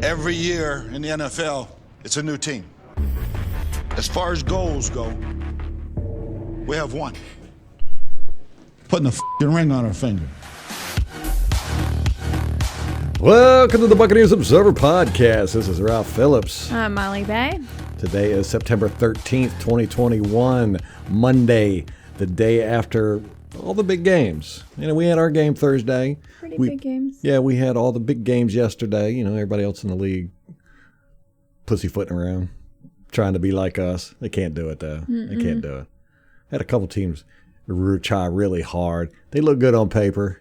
Every year in the NFL, it's a new team. As far as goals go, we have one. Putting a f***ing ring on our finger. Welcome to the Buccaneers Observer Podcast. This is Ralph Phillips. I'm Molly Bay. Today is September 13th, 2021, Monday, the day after all the big games. You know, we had our game Thursday. Pretty big games. Yeah, we had all the big games yesterday. You know, everybody else in the league pussyfooting around, trying to be like us. They can't do it, though. They can't do it. Had a couple teams try really hard. They look good on paper.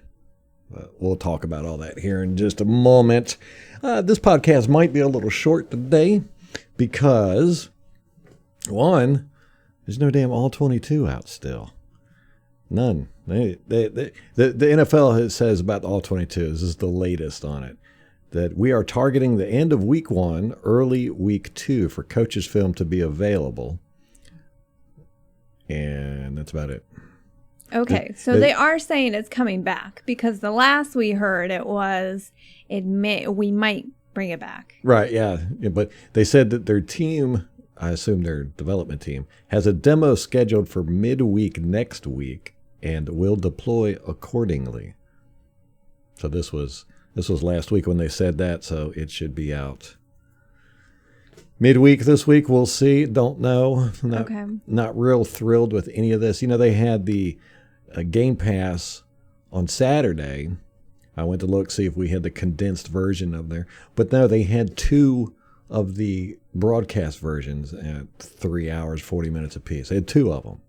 We'll talk about all that here in just a moment. This podcast might be a little short today because, one, there's no damn All-22 out still. None. The NFL says about the All-22, this is the latest on it, that we are targeting the end of week 1, early week 2 for coaches' film to be available. And that's about it. Okay, so they are saying it's coming back because the last we heard we might bring it back. Right, yeah. But they said that their team, I assume their development team, has a demo scheduled for midweek next week and will deploy accordingly. So this was last week when they said that, so it should be out midweek this week. We'll see. Don't know. Not real thrilled with any of this. You know, they had the Game Pass on Saturday. I went to look, see if we had the condensed version of there. But no, they had 2 of the broadcast versions at 3 hours, 40 minutes apiece. They had 2 of them.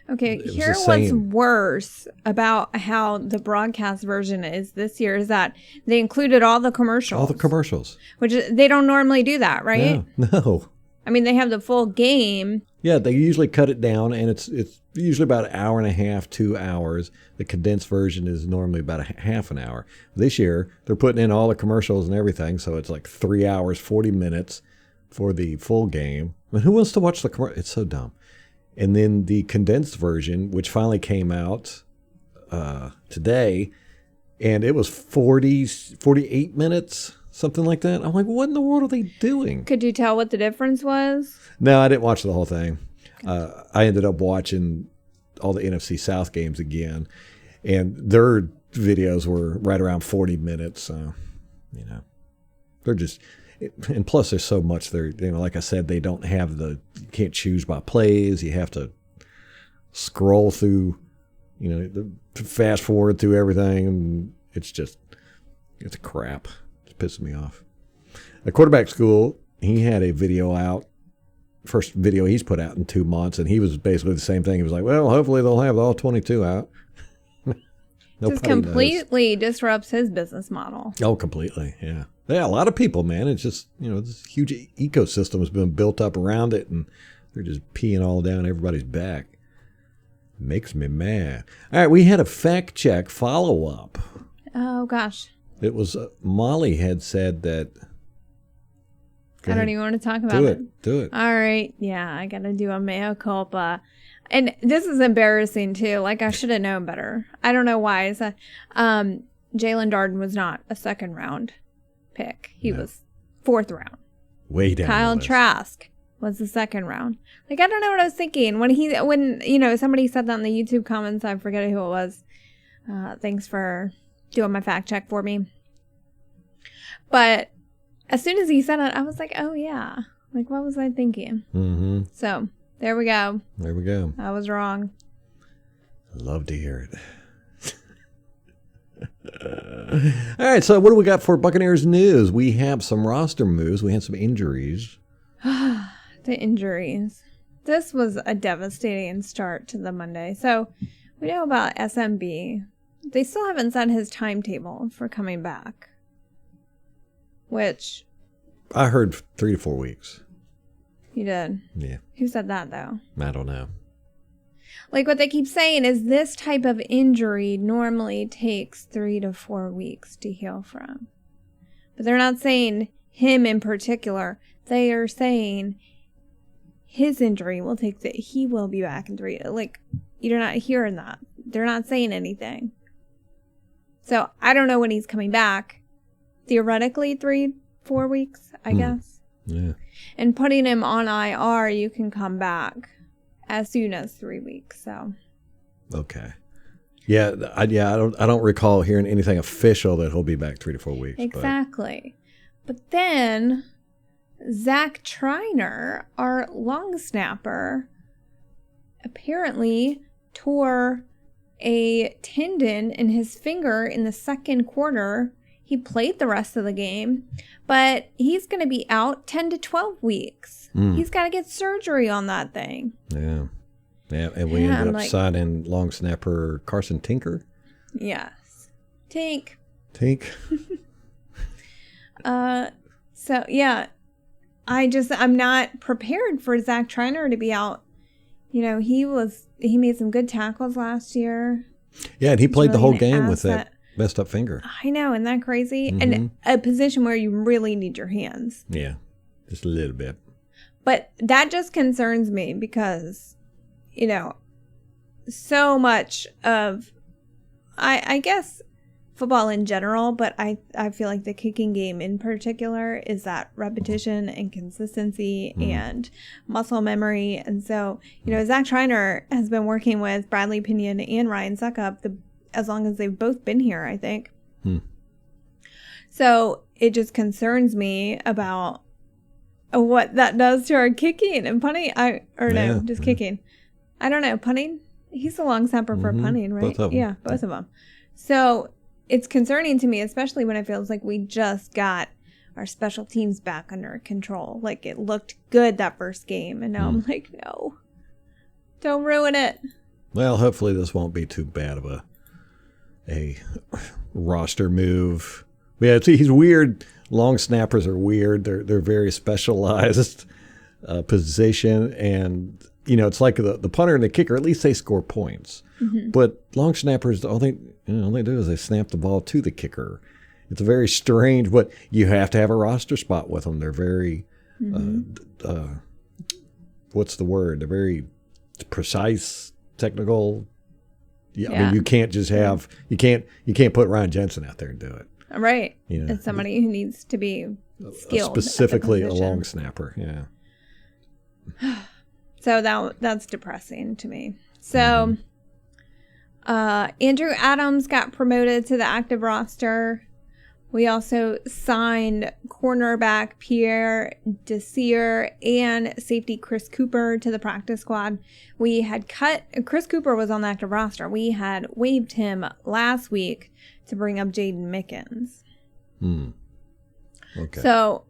Okay, here's what's worse about how the broadcast version is this year is that they included all the commercials. All the commercials. Which they don't normally do that, right? No. I mean, they have the full game. Yeah, they usually cut it down, and it's usually about an hour and a half, 2 hours. The condensed version is normally about a half an hour. This year, they're putting in all the commercials and everything, so it's like 3 hours, 40 minutes for the full game. I mean, who wants to watch the commercial? It's so dumb. And then the condensed version, which finally came out today, and it was 48 minutes, something like that. I'm like, what in the world are they doing? Could you tell what the difference was? No, I didn't watch the whole thing. I ended up watching all the NFC South games again, and their videos were right around 40 minutes. So, you know, they're just, and plus there's so much there. You know, like I said, they don't have you can't choose by plays. You have to scroll through, you know, fast forward through everything, and it's crap. It's pissing me off. At quarterback school, he had a video out. First video he's put out in 2 months, and he was basically the same thing. He was like, well, hopefully they'll have all 22 out. Just completely disrupts his business model. Oh, completely, yeah. Yeah, a lot of people, man. It's just, you know, this huge ecosystem has been built up around it, and they're just peeing all down everybody's back. Makes me mad. All right, we had a fact-check follow-up. Oh, gosh. It was, Molly had said that... I don't even want to talk about it. Do it. All right. Yeah, I got to do a mea culpa. And this is embarrassing, too. Like, I should have known better. I don't know why. Jalen Darden was not a second-round pick. He was 4th round. Way down. Kyle Trask was the 2nd round. Like, I don't know what I was thinking. When you know, somebody said that in the YouTube comments, I forget who it was. Thanks for doing my fact check for me. But as soon as he said it, I was like, oh, yeah. Like, what was I thinking? Mm-hmm. So, there we go. There we go. I was wrong. I love to hear it. All right, so what do we got for Buccaneers news? We have some roster moves. We had some injuries. The injuries. This was a devastating start to the Monday. So, we know about SMB. They still haven't set his timetable for coming back. Which? I heard 3 to 4 weeks. You did? Yeah. Who said that, though? I don't know. Like, what they keep saying is this type of injury normally takes 3 to 4 weeks to heal from. But they're not saying him in particular. They are saying his injury will take he will be back in 3. Like, you're not hearing that. They're not saying anything. So I don't know when he's coming back. Theoretically, 3 4 weeks, I guess. Yeah. And putting him on IR, you can come back as soon as 3 weeks. So. Okay. Yeah, I don't recall hearing anything official that he'll be back 3 to 4 weeks. Exactly. But then Zach Triner, our long snapper, apparently tore a tendon in his finger in the second quarter. He played the rest of the game, but he's going to be out 10 to 12 weeks. He's got to get surgery on that thing. Yeah. Yeah, and we ended up signing long snapper Carson Tinker. Yes. Tink. So, yeah, I'm not prepared for Zach Triner to be out. You know, he made some good tackles last year. Yeah, and he played the whole game with that messed up finger. I know, isn't that crazy? And a position where you really need your hands. Yeah, just a little bit. But that just concerns me because, you know, so much of, I guess, football in general, but I feel like the kicking game in particular is that repetition and consistency and muscle memory. And so, you know, Zach Triner has been working with Bradley Pinion and Ryan Suckup as long as they've both been here, I think. So it just concerns me about what that does to our kicking and punting. Kicking. I don't know. Punting? He's a long snapper for punting, right? Both of them. Yeah, both of them. So it's concerning to me, especially when it feels like we just got our special teams back under control. Like, it looked good that first game, and now I'm like, no, don't ruin it. Well, hopefully this won't be too bad of a roster move. Yeah, he's weird. Long snappers are weird. They're very specialized position, and you know, it's like the punter and the kicker. At least they score points. But long snappers, all they do is they snap the ball to the kicker. It's very strange, but you have to have a roster spot with them. They're very, what's the word? They're very precise, technical. Yeah. I mean, you can't just have you can't put Ryan Jensen out there and do it. Right. You know, it's somebody who needs to be skilled. Specifically a long snapper. Yeah. So that's depressing to me. So Andrew Adams got promoted to the active roster. We also signed cornerback Pierre Desir and safety Chris Cooper to the practice squad. We had Chris Cooper was on the active roster. We had waived him last week to bring up Jaden Mickens. Okay. So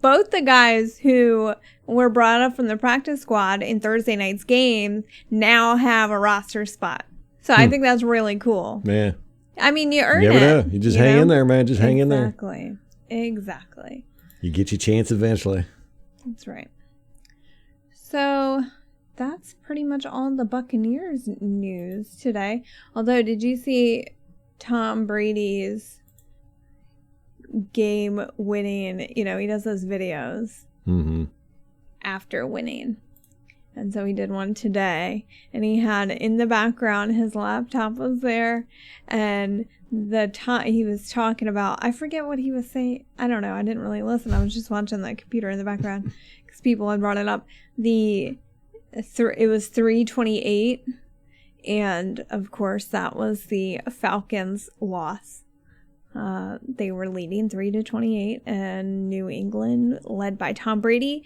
both the guys who were brought up from the practice squad in Thursday night's game now have a roster spot. So I think that's really cool. Yeah. I mean, you earn it. You never know. You just hang in there, man. Just hang in there. Exactly. You get your chance eventually. That's right. So that's pretty much all the Buccaneers news today. Although, did you see Tom Brady's game winning? You know, he does those videos after winning. And so he did one today, and he had in the background, his laptop was there, and he was talking about, I forget what he was saying. I don't know. I didn't really listen. I was just watching the computer in the background because people had brought it up. It was 3:28, and of course that was the Falcons' loss. They were leading 3-28, and New England, led by Tom Brady,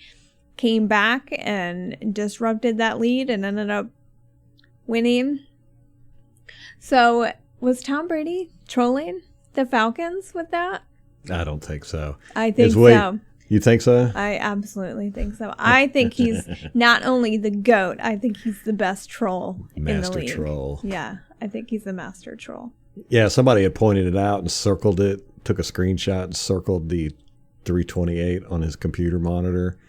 came back and disrupted that lead and ended up winning. So was Tom Brady trolling the Falcons with that? I don't think so. I think so. You think so? I absolutely think so. I think he's not only the GOAT, I think he's the best troll in the league. Master troll. Yeah, I think he's the master troll. Yeah, somebody had pointed it out and circled it, took a screenshot and circled the 328 on his computer monitor.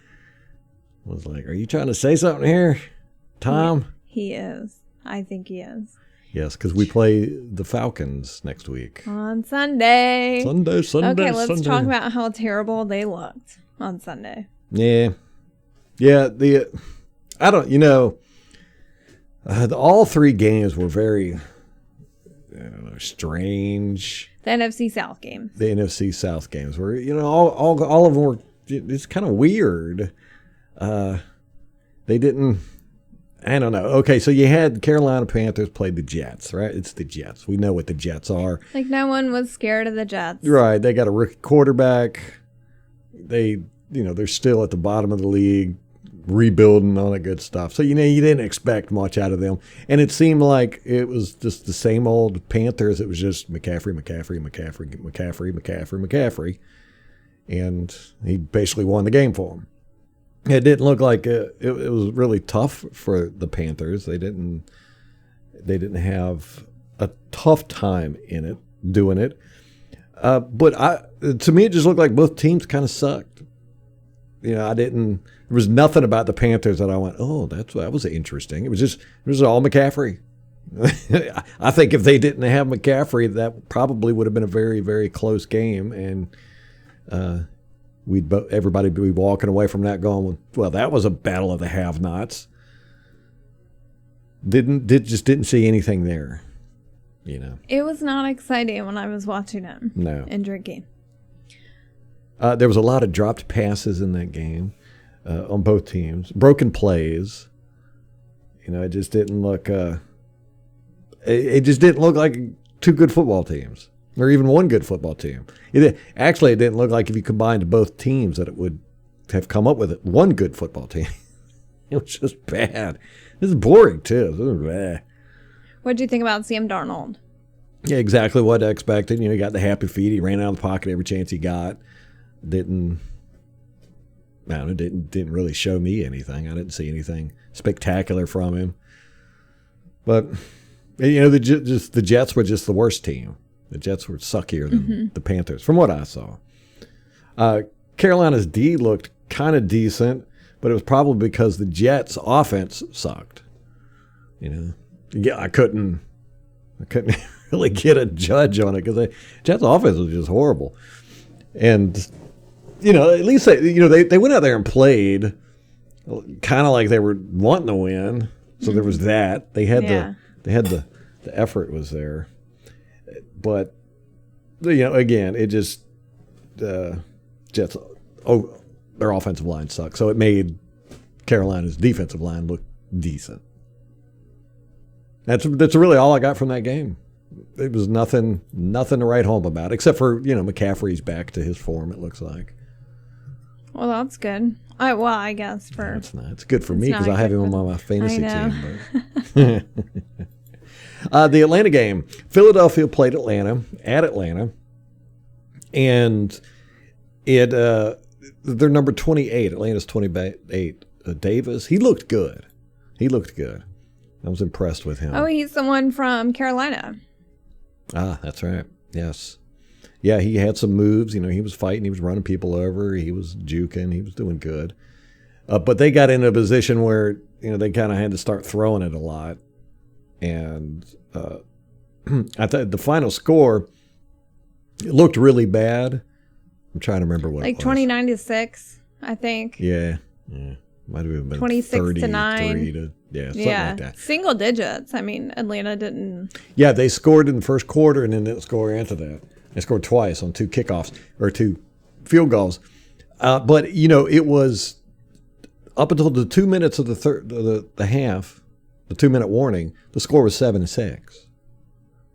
I was like, are you trying to say something here, Tom? He is. I think he is. Yes, because we play the Falcons next week. On Sunday. Sunday. Okay, let's talk about how terrible they looked on Sunday. Yeah. Yeah, all three games were very, strange. The NFC South games. The NFC South games were, all of them were. It's kind of weird. They didn't. I don't know. Okay, so you had Carolina Panthers play the Jets, right? It's the Jets. We know what the Jets are. Like, no one was scared of the Jets. Right. They got a rookie quarterback. They're still at the bottom of the league, rebuilding, all that good stuff. So, you didn't expect much out of them. And it seemed like it was just the same old Panthers. It was just McCaffrey. And he basically won the game for them. It didn't look like it was really tough for the Panthers. They didn't have a tough time in it, doing it. But to me, it just looked like both teams kind of sucked. There was nothing about the Panthers that I went, oh, that was interesting. It was all McCaffrey. I think if they didn't have McCaffrey, that probably would have been a very, very close game. And, everybody be walking away from that going, well, that was a battle of the have-nots. Just didn't see anything there, It was not exciting when I was watching them. No. And drinking. There was a lot of dropped passes in that game on both teams. Broken plays. It just didn't look. It just didn't look like two good football teams. Or even one good football team. It didn't look like if you combined both teams that it would have come up with one good football team. It was just bad. This is boring, too. What did you think about Sam Darnold? Yeah, exactly what I expected. He got the happy feet. He ran out of the pocket every chance he got. Didn't really show me anything. I didn't see anything spectacular from him. But, the Jets were just the worst team. The Jets were suckier than the Panthers, from what I saw. Carolina's D looked kind of decent, but it was probably because the Jets' offense sucked. Yeah, I couldn't really get a judge on it because the Jets' offense was just horrible. And at least they went out there and played kind of like they were wanting to win. So there was that. They had the effort was there. But, again, it just, Jets, their offensive line sucked. So it made Carolina's defensive line look decent. That's really all I got from that game. It was nothing to write home about, except for, McCaffrey's back to his form, it looks like. Well, that's good. I guess for... No, it's not. It's good for me because I have him on my fantasy team. But. The Atlanta game. Philadelphia played Atlanta at Atlanta, and they're number 28. Atlanta's 28. Davis, he looked good. I was impressed with him. Oh, he's the one from Carolina. Ah, that's right. Yes. Yeah, he had some moves. He was fighting. He was running people over. He was juking. He was doing good. But they got into a position where, they kind of had to start throwing it a lot. And I thought the final score, it looked really bad. I'm trying to remember what it was. 29-6, I think. Yeah. Might have been 26-9. Something like that. Single digits. I mean, Atlanta didn't. Yeah, they scored in the first quarter and then didn't score after that. They scored twice on 2 kickoffs or 2 field goals. But it was up until the 2 minutes of the half. The 2-minute warning, the score was 7-6,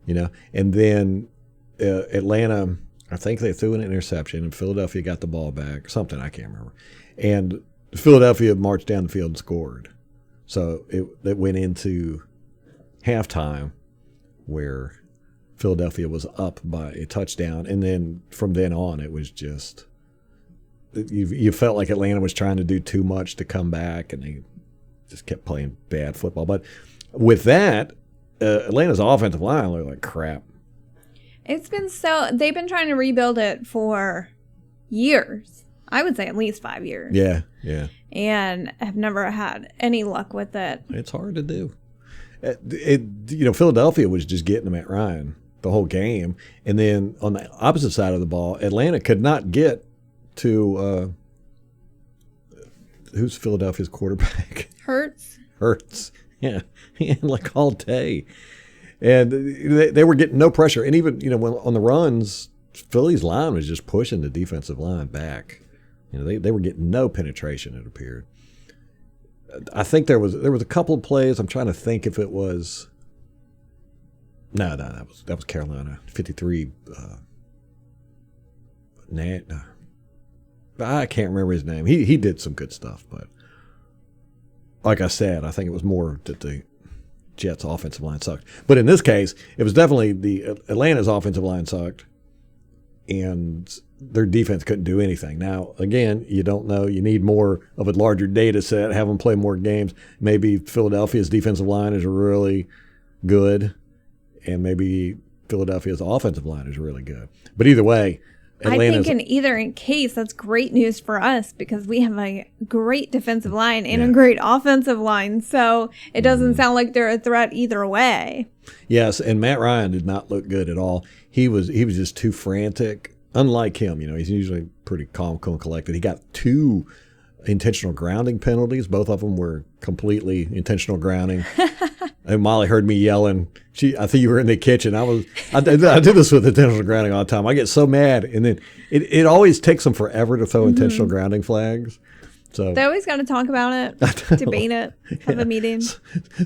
and then Atlanta, I think they threw an interception and Philadelphia got the ball back, something I can't remember. And Philadelphia marched down the field and scored. So it went into halftime where Philadelphia was up by a touchdown. And then from then on, it was just, you felt like Atlanta was trying to do too much to come back, and they just kept playing bad football. But with that, Atlanta's offensive line looked like crap. They've been trying to rebuild it for years. I would say at least 5 years. Yeah. And have never had any luck with it. It's hard to do. Philadelphia was just getting them at Ryan the whole game. And then on the opposite side of the ball, Atlanta could not get to who's Philadelphia's quarterback? Hurts. Yeah. Like all day. And they were getting no pressure. And even, when on the runs, Philly's line was just pushing the defensive line back. They were getting no penetration, it appeared. I think there was a couple of plays. I'm trying to think if it was. No, that was Carolina 53. I can't remember his name. He did some good stuff, but like I said, I think it was more that the Jets' offensive line sucked. But in this case, it was definitely the Atlanta's offensive line sucked, and their defense couldn't do anything. Now, again, you don't know. You need more of a larger data set, have them play more games. Maybe Philadelphia's defensive line is really good, and maybe Philadelphia's offensive line is really good. But either way, Atlanta's, I think in case, that's great news for us because we have a great defensive line and a great offensive line. So it doesn't sound like they're a threat either way. Yes, and Matt Ryan did not look good at all. He was just too frantic. Unlike him, he's usually pretty calm, cool, and collected. He got 2 intentional grounding penalties. Both of them were completely intentional grounding. And Molly heard me yelling. I think you were in the kitchen. I do this with intentional grounding all the time. I get so mad, and then it always takes them forever to throw intentional grounding flags. So they always got to talk about it, debate it, have a meeting.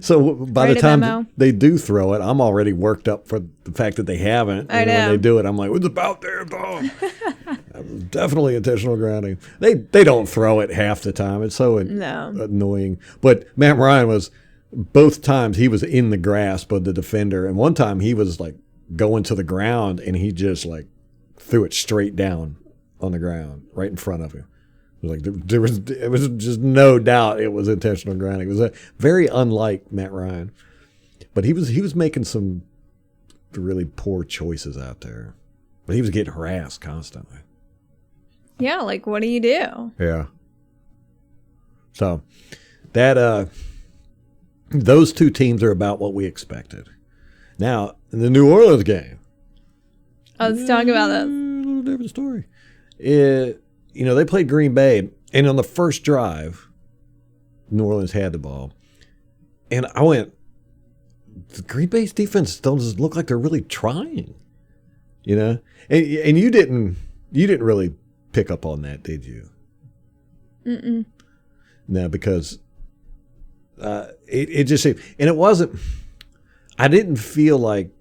So by the time they do throw it, I'm already worked up for the fact that they haven't. And when they do it, I'm like, "It's about their time." Definitely intentional grounding. They don't throw it half the time. It's so annoying. But Matt Ryan was both times he was in the grasp of the defender, and one time he was like going to the ground and he just like threw it straight down on the ground right in front of him. Like there was just no doubt it was intentional grounding. It was very unlike Matt Ryan, but he was making some really poor choices out there. But he was getting harassed constantly. Yeah, like what do you do? Yeah. So that those 2 teams are about what we expected. Now in the New Orleans game, let's talk about this. A little different story. They played Green Bay, and on the first drive, New Orleans had the ball. And I went, the Green Bay's defense doesn't look like they're really trying, And you didn't really pick up on that, did you? Mm-mm. No, because it just seemed, and it wasn't, I didn't feel like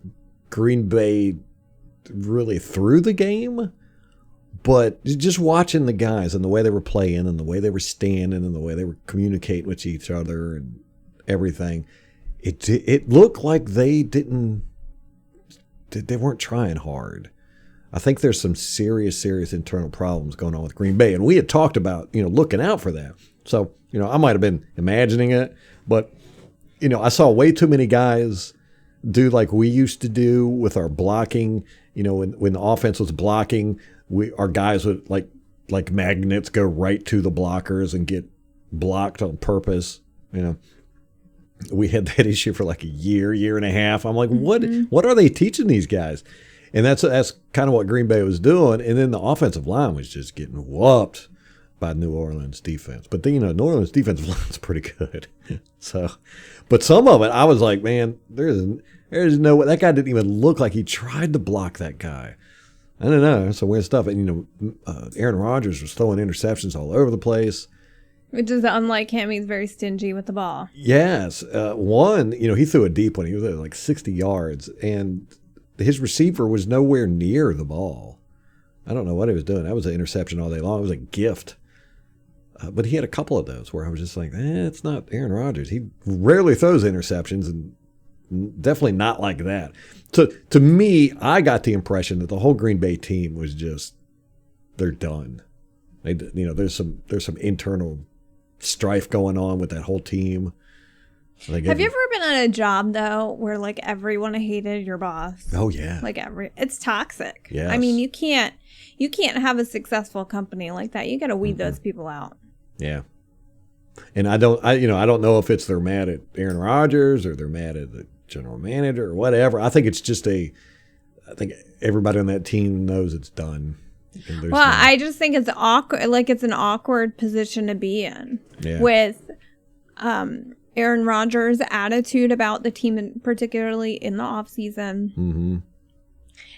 Green Bay really threw the game. But just watching the guys and the way they were playing and the way they were standing and the way they were communicating with each other and everything, it looked like they weren't trying hard. I think there's some serious internal problems going on with Green Bay. And we had talked about, looking out for that. So, I might have been imagining it, but, I saw way too many guys do like we used to do with our blocking, when the offense was blocking, our guys would like magnets go right to the blockers and get blocked on purpose. We had that issue for like a year and a half. I'm like, what are they teaching these guys? And that's kind of what Green Bay was doing. And then the offensive line was just getting whooped by New Orleans defense. But then, New Orleans defensive line is pretty good. So, but some of it, I was like, man, there's no way. That guy didn't even look like he tried to block that guy. I don't know. Some weird stuff. And, Aaron Rodgers was throwing interceptions all over the place. Which is unlike him. He's very stingy with the ball. Yes. One, he threw a deep one. He was at like 60 yards. And his receiver was nowhere near the ball. I don't know what he was doing. That was an interception all day long. It was a gift. But he had a couple of those where I was just like, it's not Aaron Rodgers. He rarely throws interceptions, and definitely not like that. So to me, I got the impression that the whole Green Bay team was just, they're done. There's some internal strife going on with that whole team. Have you ever been at a job though where like everyone hated your boss? Oh yeah. It's toxic. Yes. I mean, you can't have a successful company like that. You got to weed those people out. Yeah. And I don't know if they're mad at Aaron Rodgers or they're mad at the general manager or whatever. I think it's just I think everybody on that team knows it's done. I just think it's awkward. Like it's an awkward position to be in with, Aaron Rodgers' attitude about the team, particularly in the offseason. Mm-hmm.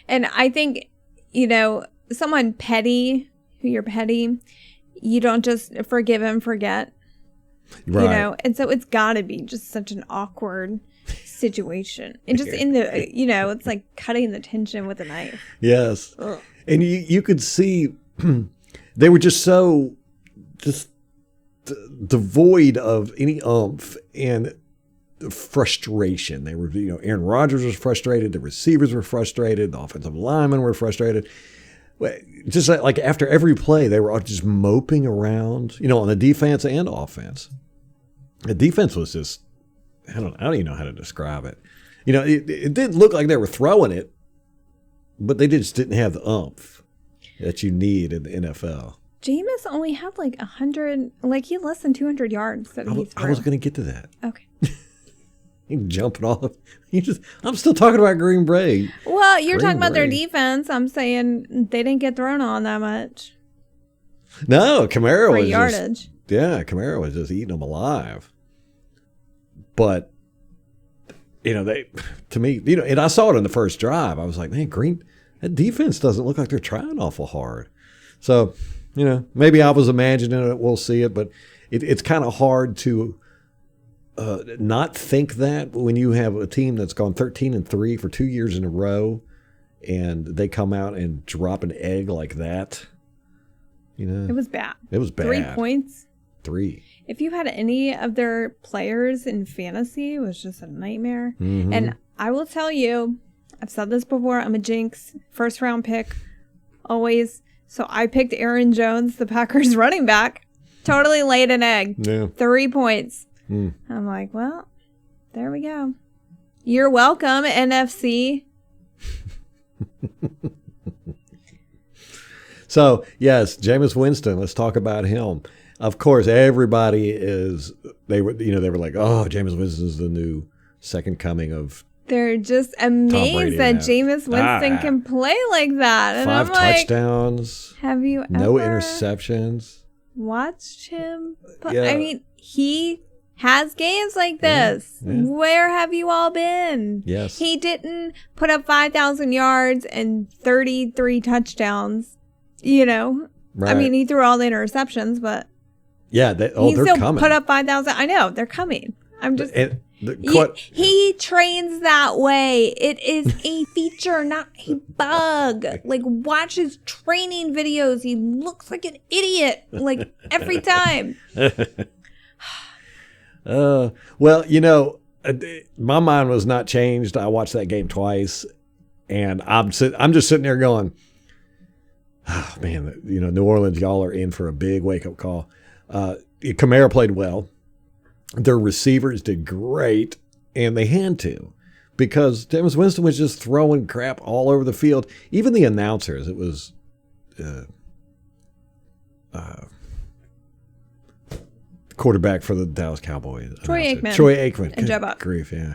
And I think, someone petty, who you're petty, you don't just forgive and forget. Right. And so it's got to be just such an awkward situation. And just in the, it's like cutting the tension with a knife. Yes. Ugh. And you could see they were just so devoid of any oomph and frustration. They were, Aaron Rodgers was frustrated. The receivers were frustrated. The offensive linemen were frustrated. Just like after every play, they were all just moping around, on the defense and offense. The defense was just, I don't even know how to describe it. It didn't look like they were throwing it, but they just didn't have the oomph that you need in the NFL. Jameis only had like 100, he less than 200 yards that he threw. I was going to get to that. Okay. You jumping off. I'm still talking about Green Bay. Well, you're talking about their defense. I'm saying they didn't get thrown on that much. No, Kamara was yardage. Kamara was just eating them alive. But to me, and I saw it in the first drive. I was like, man, that defense doesn't look like they're trying awful hard. So, maybe I was imagining it. We'll see it, but it's kind of hard to not think that when you have a team that's gone 13-3 for 2 years in a row, and they come out and drop an egg like that. It was bad. It was bad. 3 points. 3. If you had any of their players in fantasy, it was just a nightmare. Mm-hmm. And I will tell you, I've said this before, I'm a jinx. First round pick, always. So I picked Aaron Jones, the Packers running back. Totally laid an egg. Yeah. 3 points. Mm. I'm like, well, there we go. You're welcome, NFC. So, yes, Jameis Winston, let's talk about him. Of course, everybody they were like, oh, Jameis Winston is the new second coming of They're just amazed that Jameis Winston can play like that. And 5 I'm like, touchdowns. Have you no ever interceptions. watched him? Yeah. I mean, he has games like this. Yeah. Where have you all been? Yes. He didn't put up 5,000 yards and 33 touchdowns, Right. I mean, he threw all the interceptions, but yeah, he they're still coming. put up 5,000. I know, they're coming. I'm just... And He trains that way. It is a feature, not a bug. Watch his training videos. He looks like an idiot, every time. Well, my mind was not changed. I watched that game twice, and I'm just sitting there going, oh, man, New Orleans, y'all are in for a big wake-up call. Kamara played well. Their receivers did great, and they had to, because Jameis Winston was just throwing crap all over the field. Even the announcers, it was quarterback for the Dallas Cowboys. Troy Aikman. And Joe Buck. Grief, yeah.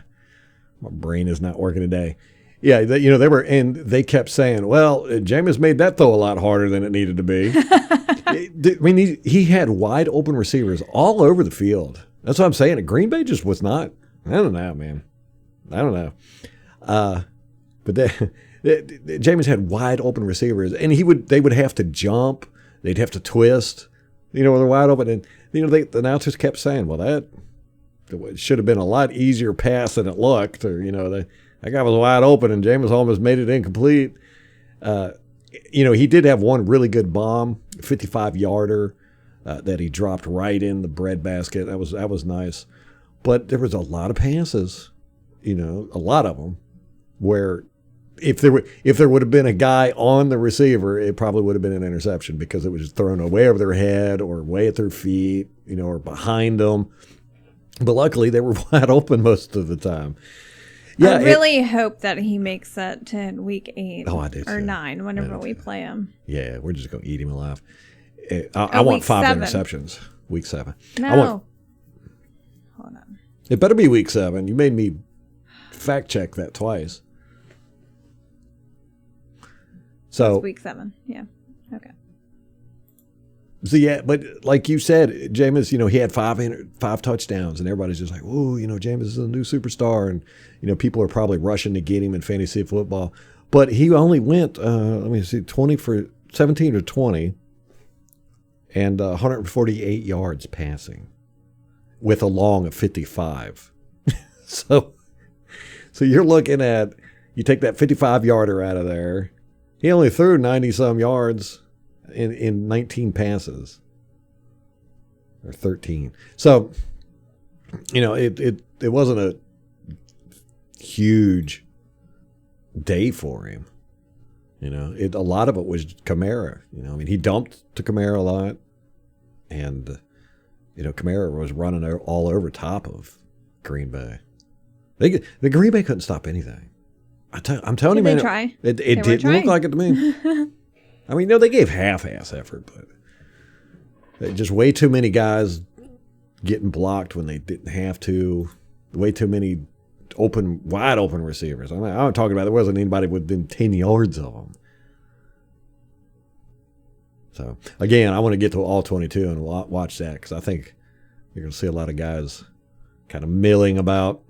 My brain is not working today. Yeah, they kept saying, well, Jameis made that throw a lot harder than it needed to be. I mean, he had wide open receivers all over the field. That's what I'm saying. Green Bay just was not. I don't know, man. I don't know. But Jameis had wide open receivers, and they would have to jump. They'd have to twist, when they're wide open. And, the announcers kept saying, well, that should have been a lot easier pass than it looked. Or, that guy was wide open, and Jameis almost made it incomplete. He did have one really good bomb, 55-yarder. That he dropped right in the breadbasket. That was nice. But there was a lot of passes, a lot of them, where if there would have been a guy on the receiver, it probably would have been an interception, because it was just thrown way over their head or way at their feet, or behind them. But luckily, they were wide open most of the time. Yeah, I really hope that he makes it to week 8 I did or too. 9 whenever we play him. Yeah, we're just going to eat him alive. I want 5 interceptions. Week 7. No. Hold on. It better be week 7. You made me fact check that twice. So It's week 7. Yeah. Okay. So yeah, but like you said, Jameis, he had five touchdowns, and everybody's just like, "Whoa, Jameis is a new superstar," and people are probably rushing to get him in fantasy football. But he only went, 17 or 20, and 148 yards passing, with a long of 55. So you're looking at, you take that 55-yarder out of there. He only threw 90-some yards in 19 passes, or 13. So, it wasn't a huge day for him. A lot of it was Kamara. He dumped to Kamara a lot, and Kamara was running all over top of Green Bay. The Green Bay couldn't stop anything. I'm telling you, man. They try? It didn't look like it to me. I mean, they gave half-ass effort, but just way too many guys getting blocked when they didn't have to. Way too many wide open receivers. I'm talking about there wasn't anybody within 10 yards of them. So, again, I want to get to all 22 and watch that, because I think you're going to see a lot of guys kind of milling about.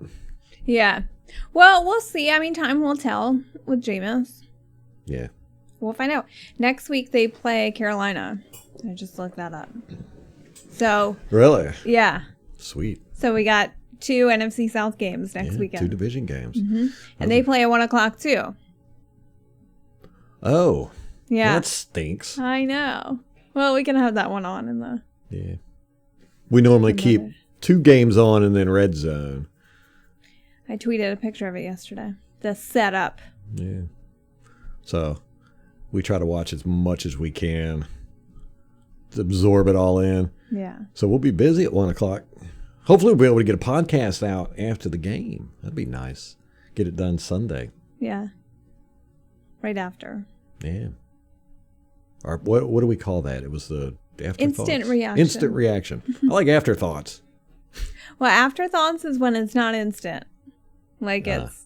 Yeah. Well, we'll see. I mean, time will tell with Jameis. Yeah. We'll find out. Next week, they play Carolina. I just looked that up. So. Really? Yeah. Sweet. So we got 2 NFC South games next weekend. 2 division games. Mm-hmm. And they play at 1 o'clock, too. Oh. Yeah. That stinks. I know. Well, we can have that one on in the. Yeah. We normally keep 2 games on and then red zone. I tweeted a picture of it yesterday. The setup. Yeah. So we try to watch as much as we can to absorb it all in. Yeah. So we'll be busy at 1 o'clock. Hopefully we'll be able to get a podcast out after the game. That'd be nice. Get it done Sunday. Yeah. Right after. Yeah. Or what do we call that? It was the afterthoughts. Instant reaction. Instant reaction. I like afterthoughts. Well, afterthoughts is when it's not instant. Like it's,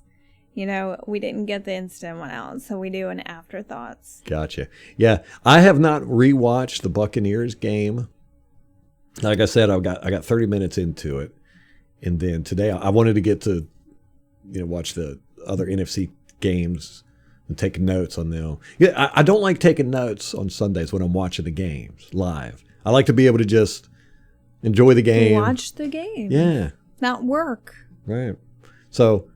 we didn't get the instant one out, so we do an afterthoughts. Gotcha. Yeah, I have not rewatched the Buccaneers game. Like I said, I got 30 minutes into it, and then today I wanted to get to, watch the other NFC games and take notes on them. Yeah, I don't like taking notes on Sundays when I'm watching the games live. I like to be able to just enjoy the game. Watch the game. Yeah. Not work. Right. So,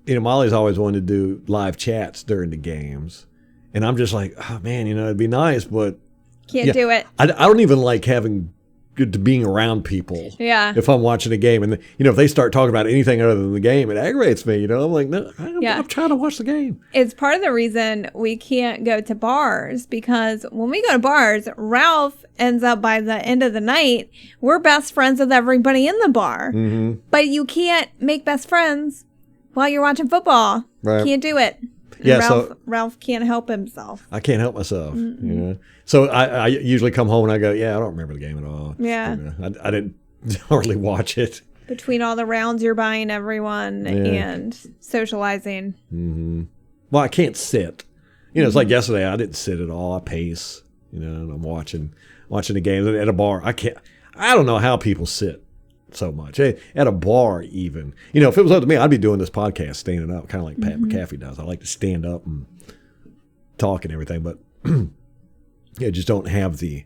Molly's always wanted to do live chats during the games. And I'm just like, oh, man, it'd be nice, but. Can't do it. I don't even like being around people. Yeah. If I'm watching a game. And, if they start talking about anything other than the game, it aggravates me. I'm like, no, I'm trying to watch the game. It's part of the reason we can't go to bars, because when we go to bars, Ralph ends up by the end of the night, we're best friends with everybody in the bar. Mm-hmm. But you can't make best friends while you're watching football. Right. Can't do it. Yeah, Ralph can't help himself. I can't help myself. So I usually come home and I go, I don't remember the game at all. Yeah. I didn't hardly watch it. Between all the rounds you're buying everyone and socializing. Mm-hmm. Well, I can't sit. It's like yesterday, I didn't sit at all. I pace, and I'm watching the games at a bar. I don't know how people sit so much. At a bar even. If it was up to me, I'd be doing this podcast standing up, kind of like Pat McAfee does. I like to stand up and talk and everything, but just don't have the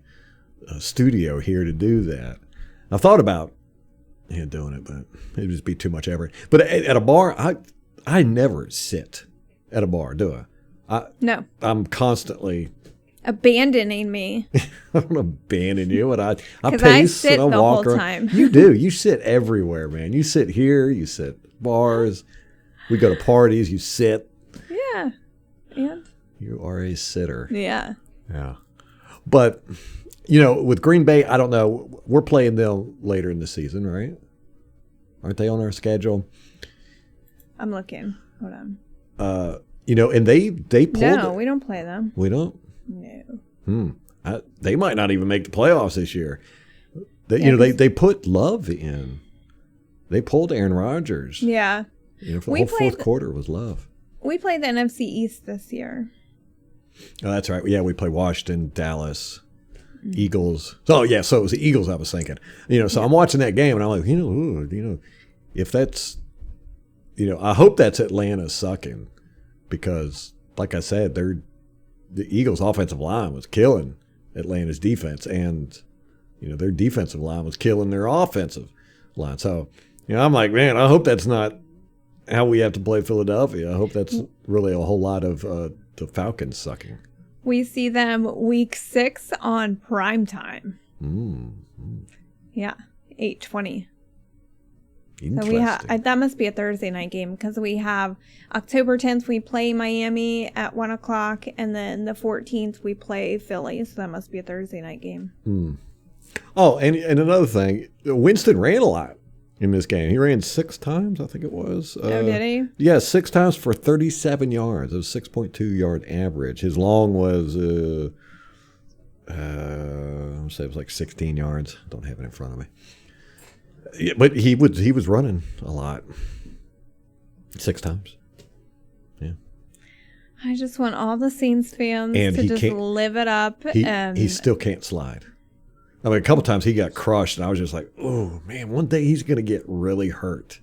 studio here to do that. I've thought about doing it, but it'd just be too much effort. But at a bar, I never sit at a bar, do I? No. I'm constantly abandoning me. I don't abandon you, but I pace I sit and I the walk whole around. time. You do. You sit everywhere, man. You sit here. You sit at bars. We go to parties. You sit. Yeah. And? You are a sitter. Yeah. Yeah. But, with Green Bay, I don't know. We're playing them later in the season, right? Aren't they on our schedule? I'm looking. Hold on. And they pulled. No, we don't play them. We don't? No. They might not even make the playoffs this year. They put Love in. They pulled Aaron Rodgers. Yeah. For the whole fourth quarter was Love. We played the NFC East this year. Oh, that's right. Yeah, we play Washington, Dallas, Eagles. So yeah, so it was the Eagles I was thinking. So I'm watching that game and I'm like, if that's, I hope that's Atlanta sucking, because like I said, the Eagles' offensive line was killing Atlanta's defense, and their defensive line was killing their offensive line. So I'm like, man, I hope that's not how we have to play Philadelphia. I hope that's really a whole lot of the Falcons sucking. We see them week 6 on primetime. Yeah, 8:20. So we have that must be a Thursday night game, because we have October 10th we play Miami at 1 o'clock, and then the 14th we play Philly. So that must be a Thursday night game. Oh, and another thing, Winston ran a lot in this game. He ran 6 times, I think it was. Did he? Yeah, 6 times for 37 yards. It was 6.2 yard average. His long was, I'll say it was like 16 yards. Don't have it in front of me. Yeah, but he was running a lot. 6 times. Yeah. I just want all the Saints fans and to just live it up. He still can't slide. I mean, a couple times he got crushed, and I was just like, oh, man, one day he's going to get really hurt.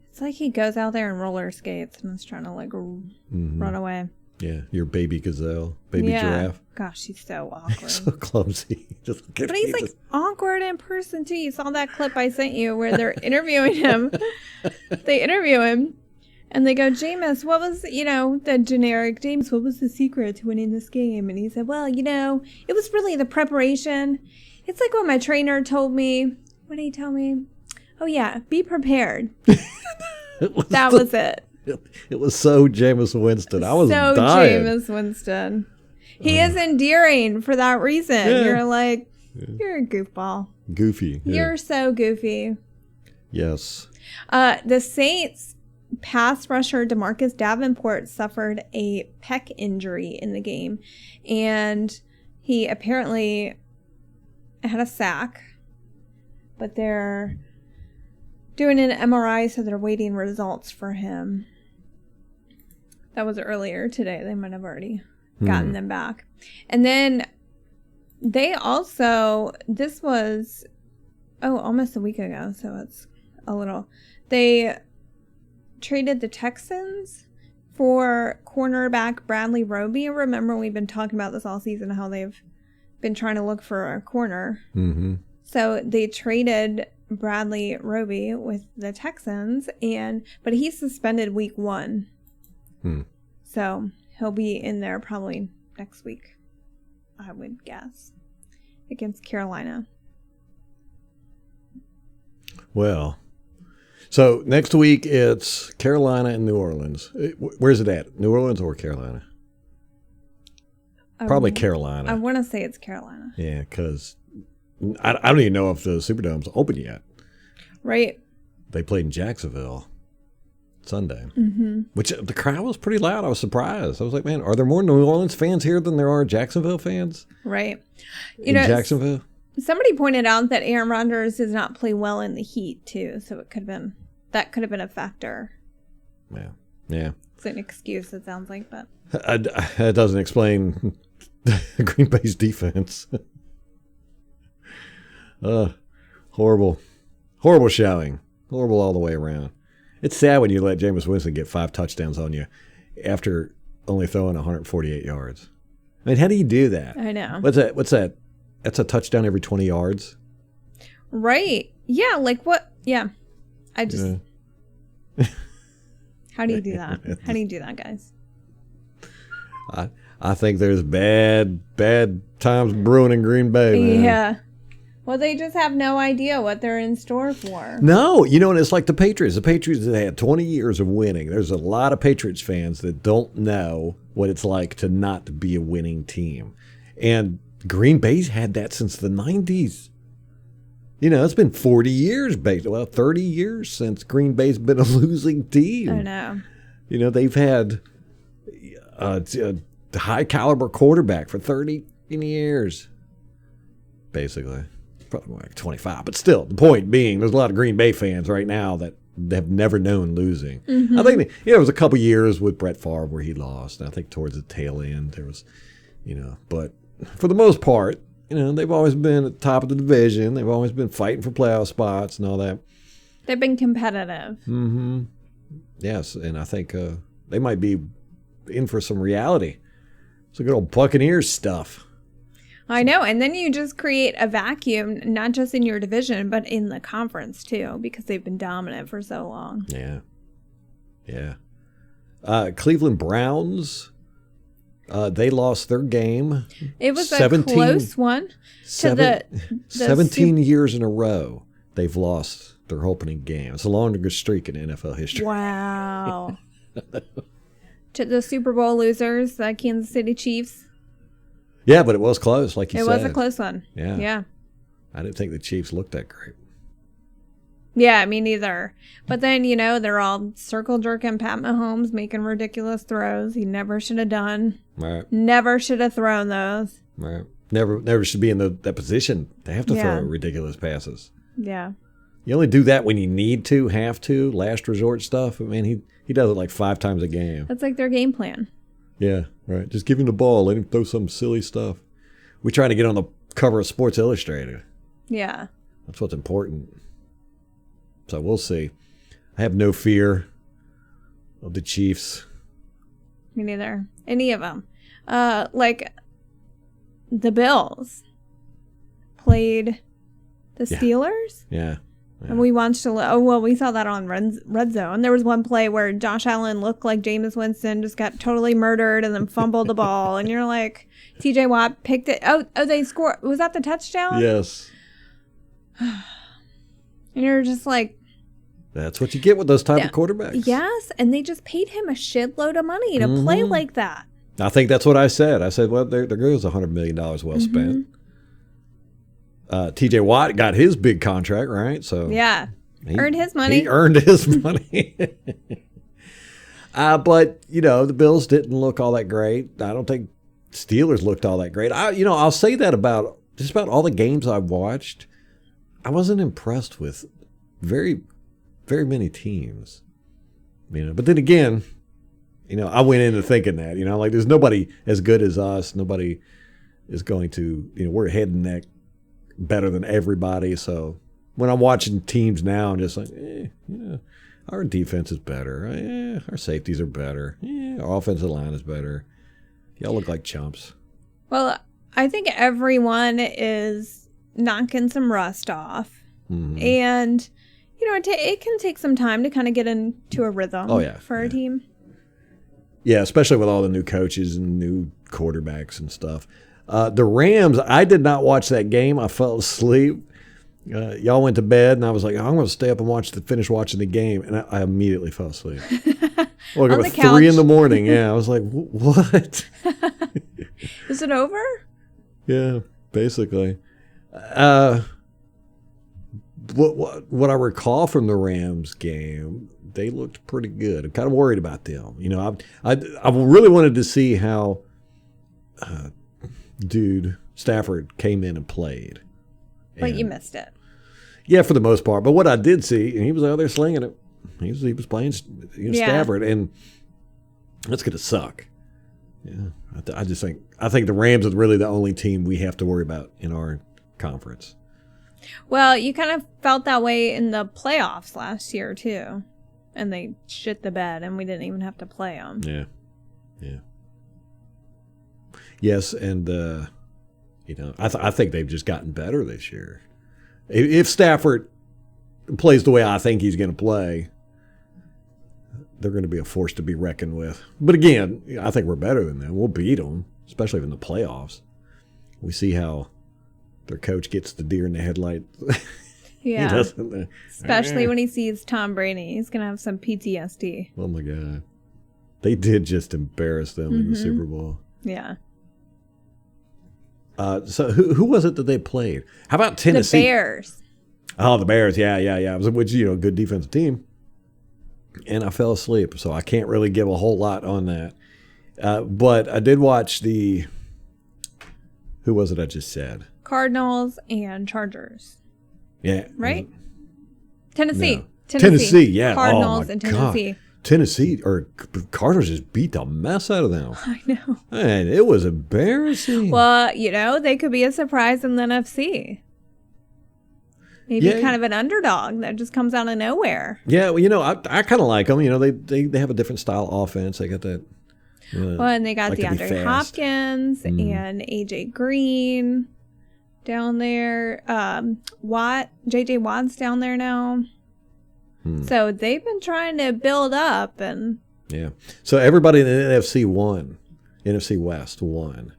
It's like he goes out there in roller skates and is trying to, run away. Yeah, your baby gazelle, baby giraffe. Gosh, he's so awkward. He's so clumsy. But he's awkward in person, too. You saw that clip I sent you where they're interviewing him. They interview him, and they go, Jameis, what was, the generic, Jameis, what was the secret to winning this game? And he said, well, it was really the preparation. It's like what my trainer told me. What did he tell me? Oh, yeah, be prepared. That was it. It was so Jameis Winston. I was dying. Jameis Winston. He is endearing for that reason. Yeah. You're like, you're a goofball. Goofy. Yeah. You're so goofy. Yes. The Saints pass rusher DeMarcus Davenport suffered a pec injury in the game, and he apparently had a sack, but they're doing an MRI, so they're waiting results for him. That was earlier today. They might have already gotten them back. And then they also, this was, almost a week ago, so it's a little, they traded the Texans for cornerback Bradley Roby. Remember, we've been talking about this all season, how they've been trying to look for a corner. Mm-hmm. So they traded Bradley Roby with the Texans, but he's suspended week 1. So he'll be in there probably next week, I would guess, against Carolina. Well, so next week it's Carolina and New Orleans. Where's it at? New Orleans or Carolina? Probably Carolina. I want to say it's Carolina. Yeah, because I don't even know if the Superdome's open yet. Right. They played in Jacksonville Sunday, which the crowd was pretty loud. I was surprised. I was like, man, are there more New Orleans fans here than there are Jacksonville fans? Right. In Jacksonville? Somebody pointed out that Aaron Rodgers does not play well in the heat, too. So that could have been a factor. Yeah. It's an excuse, it sounds like, but. That doesn't explain Green Bay's defense. Horrible shouting. Horrible all the way around. It's sad when you let Jameis Winston get 5 touchdowns on you after only throwing 148 yards. I mean, how do you do that? I know. What's that? That's a touchdown every 20 yards? Right. Yeah, like what? Yeah. I just... How do you do that? How do you do that, guys? I think there's bad times brewing in Green Bay, man. Yeah. Well, they just have no idea what they're in store for. No, and it's like the Patriots. The Patriots, they had 20 years of winning. There's a lot of Patriots fans that don't know what it's like to not be a winning team. And Green Bay's had that since the 90s. It's been 40 years, 30 years since Green Bay's been a losing team. I know. They've had a high-caliber quarterback for 30 years, basically. Probably like 25, but still, the point being, there's a lot of Green Bay fans right now that have never known losing. I think it was a couple years with Brett Favre where he lost, and I think towards the tail end there was, but for the most part, they've always been at the top of the division. They've always been fighting for playoff spots and all that. They've been competitive. Mm-hmm. Yes, and I think they might be in for some reality. It's a good old Buccaneers stuff. I know, and then you just create a vacuum, not just in your division, but in the conference too, because they've been dominant for so long. Yeah. Cleveland Browns, they lost their game. It was a close one. 17 years in a row, they've lost their opening game. It's the longest streak in NFL history. Wow. To the Super Bowl losers, the Kansas City Chiefs. Yeah, but it was close, like you said. It was a close one. Yeah. I didn't think the Chiefs looked that great. Yeah, me neither. But then, they're all circle jerking Pat Mahomes, making ridiculous throws he never should have done. Right. Never should have thrown those. Right. Never should be in that position. They have to throw ridiculous passes. Yeah. You only do that when you need to, have to, last resort stuff. I mean, he does it like 5 times a game. That's like their game plan. Yeah, right. Just give him the ball. Let him throw some silly stuff. We try to get on the cover of Sports Illustrated. Yeah. That's what's important. So we'll see. I have no fear of the Chiefs. Me neither. Any of them. Like the Bills played the Steelers. Yeah. And we watched we saw that on Red Zone. There was one play where Josh Allen looked like Jameis Winston, just got totally murdered and then fumbled the ball. And you're like, TJ Watt picked it. Oh, they scored. Was that the touchdown? Yes. And you're just like, that's what you get with those type of quarterbacks. Yes, and they just paid him a shitload of money to play like that. I think that's what I said. I said, well, there goes $100 million well spent. TJ Watt got his big contract, right? So yeah, earned his money. He earned his money. But the Bills didn't look all that great. I don't think Steelers looked all that great. I'll say that about just about all the games I've watched. I wasn't impressed with very, very many teams. But then again, I went into thinking that like there's nobody as good as us. Nobody is going to we're head and neck better than everybody. So when I'm watching teams now, I'm just like, our defense is better. Our safeties are better. Our offensive line is better. Y'all look like chumps. Well, I think everyone is knocking some rust off. Mm-hmm. And, it can take some time to kind of get into a rhythm for a team. Yeah, especially with all the new coaches and new quarterbacks and stuff. The Rams, I did not watch that game. I fell asleep. Y'all went to bed, and I was like, I'm going to stay up and finish watching the game. And I immediately fell asleep. Woke up at 3 in the morning. Yeah, I was like, what? Is it over? Yeah, basically. What I recall from the Rams game, they looked pretty good. I'm kind of worried about them. I really wanted to see how Stafford came in and played. But you missed it. Yeah, for the most part. But what I did see, and he was out there slinging it. He was playing Stafford, and that's going to suck. Yeah, I think the Rams are really the only team we have to worry about in our conference. Well, you kind of felt that way in the playoffs last year too, and they shit the bed, and we didn't even have to play them. Yeah. Yes, and I think they've just gotten better this year. If Stafford plays the way I think he's going to play, they're going to be a force to be reckoned with. But again, I think we're better than them. We'll beat them, especially in the playoffs. We see how their coach gets the deer in the headlights. Yeah. He doesn't. Especially when he sees Tom Brady. He's going to have some PTSD. Oh, my God. They did just embarrass them in the Super Bowl. Yeah. So who was it that they played? How about Tennessee? The Bears. Oh, the Bears. Yeah. Which, good defensive team. And I fell asleep, so I can't really give a whole lot on that. But I did watch who was it I just said? Cardinals and Chargers. Yeah. Right? Tennessee. No. Tennessee, yeah. Cardinals and Tennessee. Tennessee or Cardinals just beat the mess out of them. I know. Man, it was embarrassing. Well, they could be a surprise in the NFC. Maybe kind of an underdog that just comes out of nowhere. Yeah, well, I kind of like them. They have a different style offense. They got that. Well, and they got DeAndre Hopkins and AJ Green down there. JJ Watt's down there now. So they've been trying to build up and. Yeah. So everybody in the NFC won. NFC West won.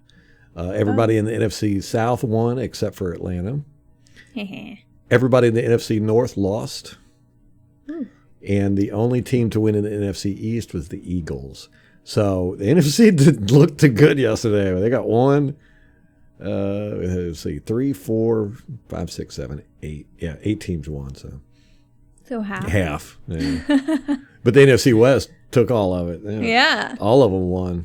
Everybody in the NFC South won except for Atlanta. Everybody in the NFC North lost. And the only team to win in the NFC East was the Eagles. So the NFC didn't look too good yesterday. They got one, let's see, 3, 4, 5, 6, 7, 8. Yeah, 8 teams won. So half. Half. Yeah. But the NFC West took all of it. Yeah. All of them won.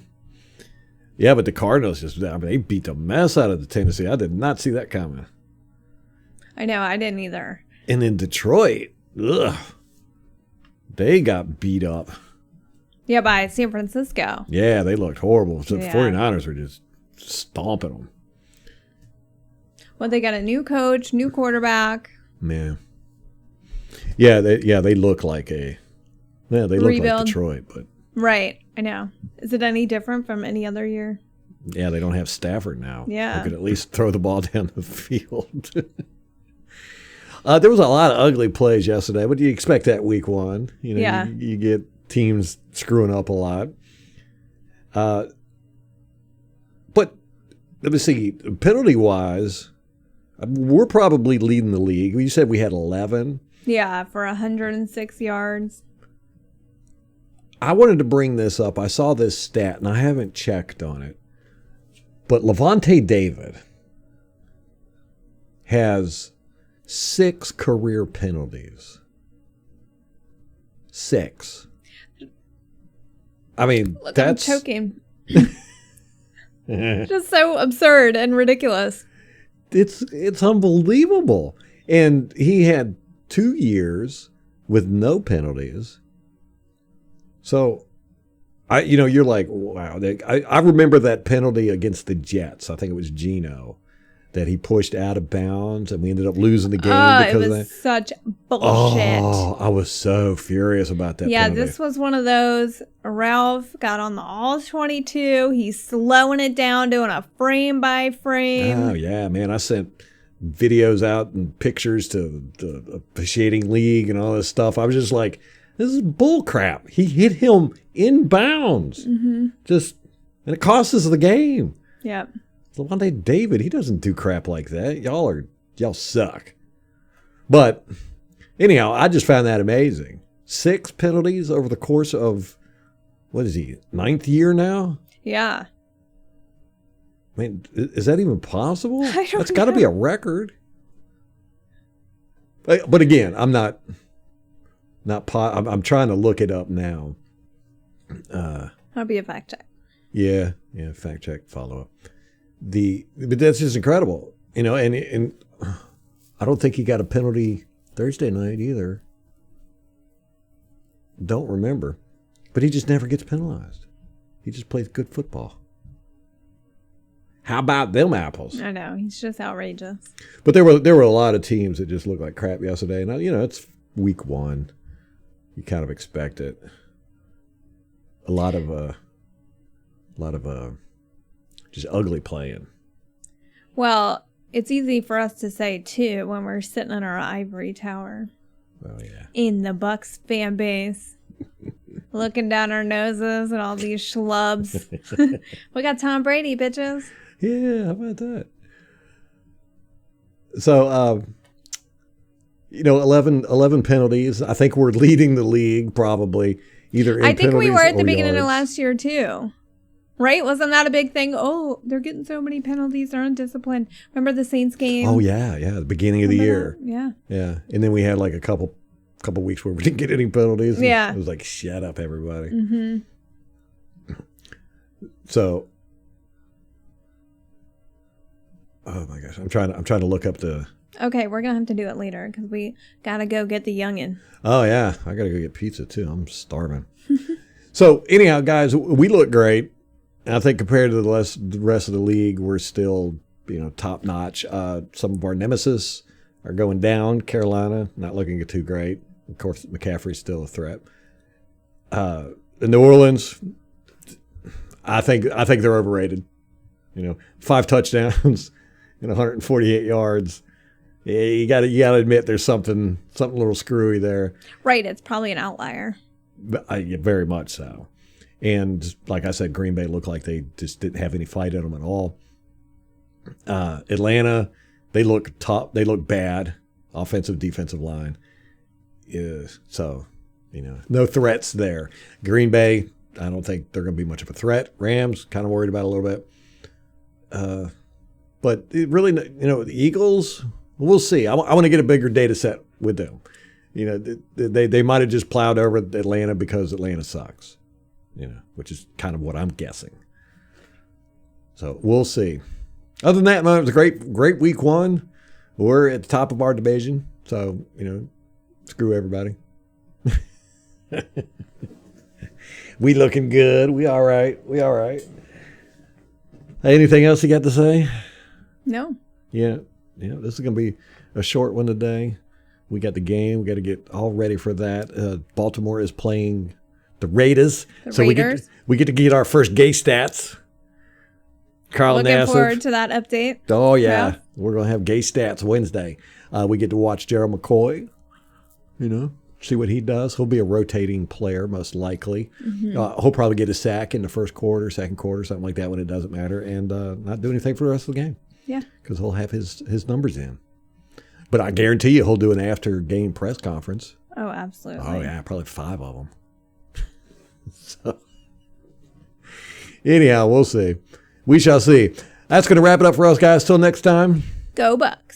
Yeah, but the Cardinals they beat the mess out of the Tennessee. I did not see that coming. I know, I didn't either. And in Detroit, they got beat up. Yeah, by San Francisco. Yeah, they looked horrible. So the 49ers were just stomping them. Well, they got a new coach, new quarterback. Man. Yeah, they look like they look like Detroit, but right. I know. Is it any different from any other year? Yeah, they don't have Stafford now. Yeah. They could at least throw the ball down the field. There was a lot of ugly plays yesterday. What do you expect that week one? You get teams screwing up a lot. But let me see. Penalty-wise, we're probably leading the league. You said we had 11. Yeah, for 106 yards. I wanted to bring this up. I saw this stat, and I haven't checked on it. But Levante David has 6 career penalties. 6. I mean, Look, that's... I'm choking. Just so absurd and ridiculous. It's unbelievable. And he had 2 years with no penalties. So, you're like, wow. I remember that penalty against the Jets. I think it was Geno that he pushed out of bounds, and we ended up losing the game because of that. It was such bullshit. Oh, I was so furious about that penalty. This was one of those. Ralph got on the all-22. He's slowing it down, doing a frame by frame. Oh, yeah, man. I sent videos out and pictures to the officiating league and all this stuff. I was just like, this is bull crap. He hit him in bounds. Mm-hmm. And it cost us the game. Yep. Levante David, he doesn't do crap like that. Y'all suck. But anyhow, I just found that amazing. 6 penalties over the course of, what is he, 9th year now? Yeah. I mean, is that even possible? That's got to be a record. But again, I'm I'm trying to look it up now. That'll be a fact check. Yeah, fact check, follow up. But that's just incredible, and I don't think he got a penalty Thursday night either. Don't remember, but he just never gets penalized. He just plays good football. How about them apples? I know, he's just outrageous. But there were a lot of teams that just looked like crap yesterday, and it's week 1. You kind of expect it. A lot of just ugly playing. Well, it's easy for us to say, too, when we're sitting in our ivory tower. Oh, yeah. In the Bucs fan base. Looking down our noses at all these schlubs. We got Tom Brady, bitches. Yeah, how about that? So, 11 penalties. I think we're leading the league, probably. Either in I think we were at the beginning yards. of last year, too. Right? Wasn't that a big thing? Oh, they're getting so many penalties. They're undisciplined. Remember the Saints game? Oh, yeah. The beginning of the year. That? Yeah. Yeah. And then we had like a couple weeks where we didn't get any penalties. Yeah. It was like, shut up, everybody. Mm-hmm. So, oh my gosh, I'm trying to look up the Okay, we're going to have to do it later because we got to go get the youngin'. Oh, yeah. I got to go get pizza, too. I'm starving. So, anyhow, guys, we look great. I think compared to the rest of the league, we're still, top notch. Some of our nemesis are going down. Carolina, not looking too great. Of course, McCaffrey's still a threat. New Orleans, I think they're overrated. 5 touchdowns and 148 yards. Yeah, you got to admit there's something a little screwy there. Right, it's probably an outlier. Yeah, very much so. And like I said, Green Bay looked like they just didn't have any fight in them at all. Atlanta, they look tough. They look bad. Offensive, defensive line. So, no threats there. Green Bay, I don't think they're going to be much of a threat. Rams, kind of worried about a little bit. But it really, the Eagles, we'll see. I want to get a bigger data set with them. They might have just plowed over Atlanta because Atlanta sucks, which is kind of what I'm guessing. So we'll see. Other than that, it was a great week 1. We're at the top of our division. So, screw everybody. We looking good. We all right. Anything else you got to say? No. Yeah. This is going to be a short one today. We got the game. We got to get all ready for that. Baltimore is playing the Raiders. The Raiders. We get to get our first gay stats. Looking forward to that update. Oh, yeah. We're going to have gay stats Wednesday. We get to watch Gerald McCoy, see what he does. He'll be a rotating player, most likely. Mm-hmm. He'll probably get a sack in the first quarter, second quarter, something like that when it doesn't matter, and not do anything for the rest of the game. Yeah. Because he'll have his numbers in. But I guarantee you he'll do an after-game press conference. Oh, absolutely. Oh, yeah, probably 5 of them. So, anyhow, we'll see. We shall see. That's going to wrap it up for us, guys. Till next time. Go Bucs.